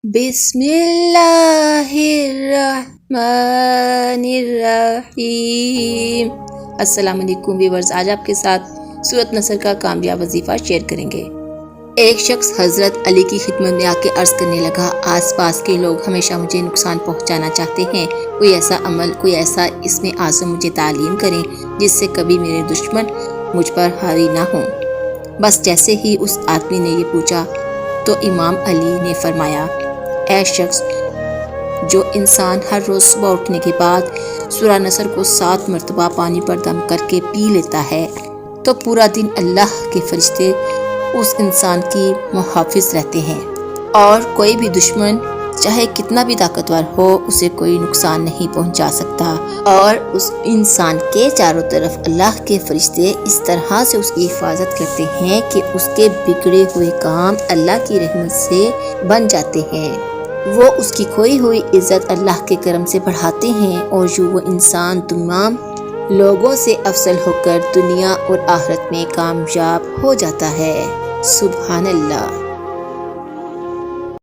بسم اللہ الرحمن الرحیم۔ السلام علیکم ویورز، آج آپ کے ساتھ سورۃ نصر کا کامیاب وظیفہ شیئر کریں گے۔ ایک شخص حضرت علی کی خدمت میں آ کے عرض کرنے لگا، آس پاس کے لوگ ہمیشہ مجھے نقصان پہنچانا چاہتے ہیں، کوئی ایسا عمل، کوئی ایسا اسم اعظم مجھے تعلیم کریں جس سے کبھی میرے دشمن مجھ پر حاوی نہ ہوں۔ بس جیسے ہی اس آدمی نے یہ پوچھا تو امام علی نے فرمایا، اے شخص جو انسان ہر روز صبح اٹھنے کے بعد سورہ نصر کو 7 مرتبہ پانی پر دم کر کے پی لیتا ہے تو پورا دن اللہ کے فرشتے اس انسان کی محافظ رہتے ہیں، اور کوئی بھی دشمن چاہے کتنا بھی طاقتور ہو اسے کوئی نقصان نہیں پہنچا سکتا، اور اس انسان کے چاروں طرف اللہ کے فرشتے اس طرح سے اس کی حفاظت کرتے ہیں کہ اس کے بگڑے ہوئے کام اللہ کی رحمت سے بن جاتے ہیں، وہ اس کی کھوئی ہوئی عزت اللہ کے کرم سے بڑھاتے ہیں، اور یوں وہ انسان تمام لوگوں سے افضل ہو کر دنیا اور آخرت میں کامیاب ہو جاتا ہے۔ سبحان اللہ۔